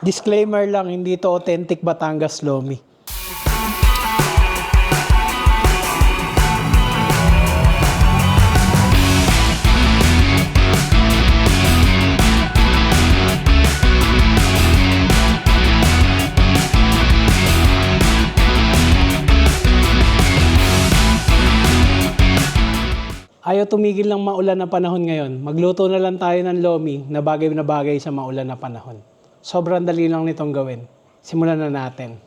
Disclaimer lang, hindi to authentic Batangas Lomi. Ayaw tumigil ng maulan na panahon ngayon. Magluto na lang tayo ng lomi na bagay sa maulan na panahon. Sobrang dali lang nitong gawin. Simulan na natin.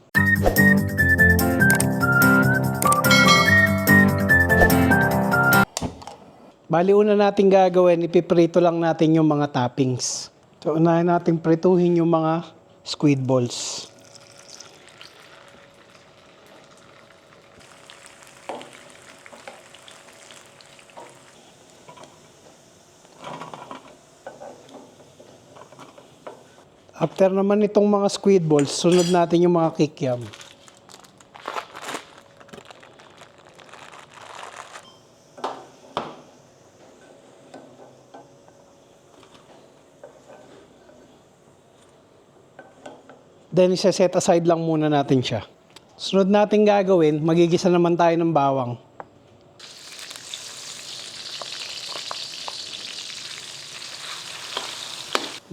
Bali una natin gagawin, ipiprito lang natin yung mga toppings. So unahin natin prituhin yung mga squid balls. After naman itong mga squid balls, sunod natin yung mga kikiam. Then isa-set aside lang muna natin siya. Sunod natin gagawin, magigisa naman tayo ng bawang.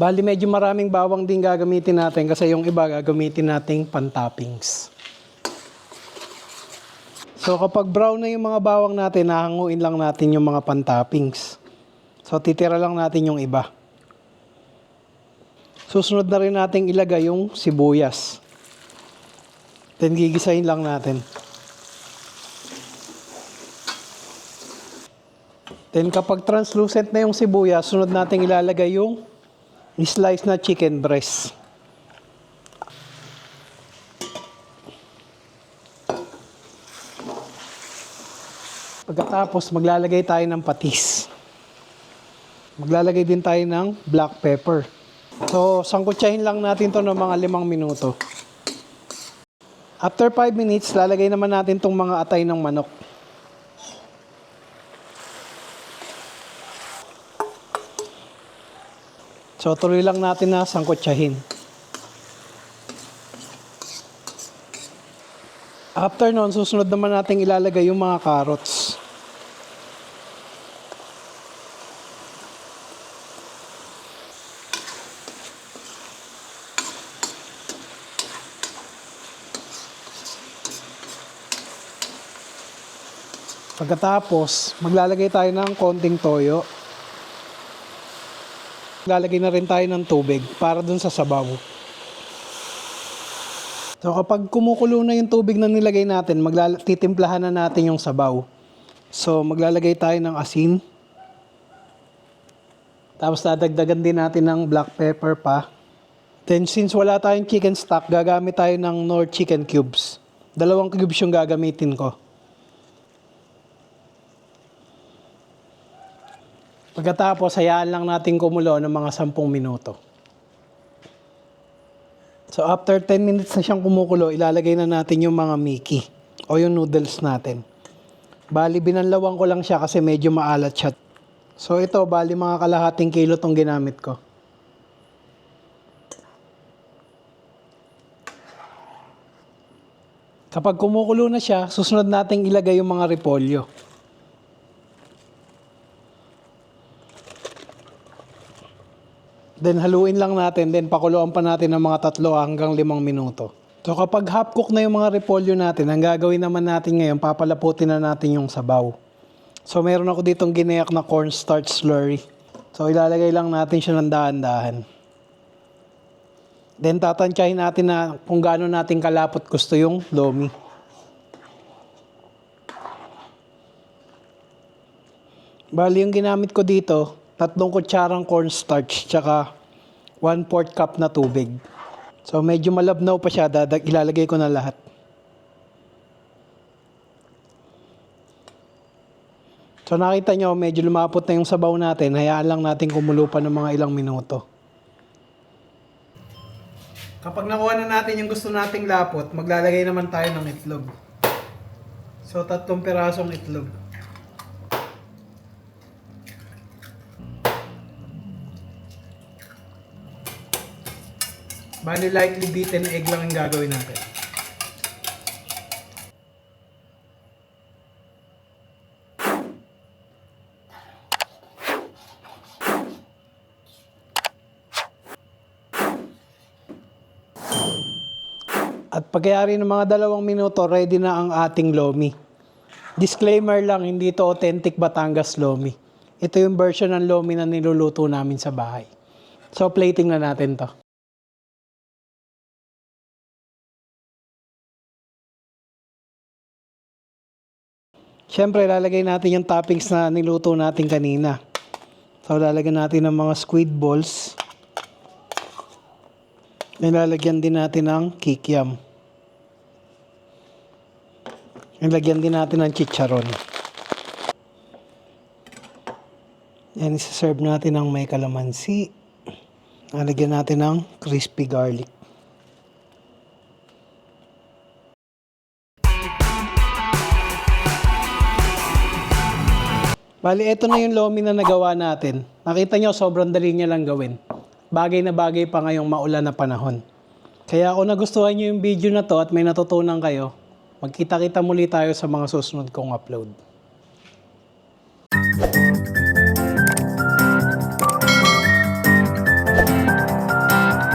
Bali medyo maraming bawang din gagamitin natin kasi yung iba gagamitin nating pan-toppings. So kapag brown na yung mga bawang natin, nahanguin lang natin yung mga pan-toppings. So titira lang natin yung iba. Susunod na rin natin ilagay yung sibuyas. Then gigisahin lang natin. Then kapag translucent na yung sibuyas, sunod natin ilalagay yung slice na chicken breast. Pagkatapos, maglalagay tayo ng patis. Maglalagay din tayo ng black pepper. So, sangkutsahin lang natin to ng mga 5 minuto. After 5 minutes, lalagay naman natin tong mga atay ng manok. So, tuloy lang natin na sangkutsahin. After nun, susunod naman natin ilalagay yung mga carrots. Pagkatapos, maglalagay tayo ng konting toyo. Lalagay na rin tayo ng tubig para dun sa sabaw. So kapag kumukulo na yung tubig na nilagay natin, titimplahan na natin yung sabaw. So maglalagay tayo ng asin. Tapos dadagdagan din natin ng black pepper pa. Then since wala tayong chicken stock, gagamit tayo ng Knorr chicken cubes. 2 cubes yung gagamitin ko. Pagkatapos, hayaan lang natin kumulo ng mga 10 minuto. So after 10 minutes na siyang kumukulo, ilalagay na natin yung mga Mickey o yung noodles natin. Bali, binanlawang ko lang siya kasi medyo maalat siya. So ito, bali mga kalahating kilo tong ginamit ko. Kapag kumukulo na siya, susunod nating ilagay yung mga repolyo. Then haluin lang natin, then pakuluan pa natin ng mga 3 hanggang 5 minuto. So kapag half cook na yung mga repolyo natin, ang gagawin naman natin ngayon, papalaputin na natin yung sabaw. So meron ako ditong ginayak na cornstarch slurry. So ilalagay lang natin siya ng dahan-dahan. Then tatansyahin natin na kung gaano natin kalapot gusto yung lomi. Bali yung ginamit ko dito, 3 kutsarang cornstarch tsaka 1/4 cup na tubig. So medyo malabnaw pa siya, ilalagay ko na lahat. So nakita nyo, medyo lumapot na yung sabaw natin, hayaan lang natin kumulo pa ng mga ilang minuto. Kapag nakuha na natin yung gusto nating lapot, maglalagay naman tayo ng itlog. So 3 pirasong itlog. Bali lightly beaten egg lang ang gagawin natin. At pagkayari ng mga 2 minuto, ready na ang ating lomi. Disclaimer lang, hindi ito authentic Batangas lomi. Ito yung version ng lomi na niluluto namin sa bahay. So plating na natin to. Siyempre, lalagay natin yung toppings na niluto natin kanina. So lalagyan natin ng mga squid balls. Nilalagyan din natin ng kikiam. Nilagyan din natin ng chicharon. Yan, isa-serve natin ng may kalamansi. Nalagyan natin ng crispy garlic. Bali, ito na yung lomi na nagawa natin. Nakita nyo, sobrang dali niya lang gawin. Bagay na bagay pa ngayong maulan na panahon. Kaya kung nagustuhan nyo yung video na to at may natutunan kayo, magkita-kita muli tayo sa mga susunod kong upload.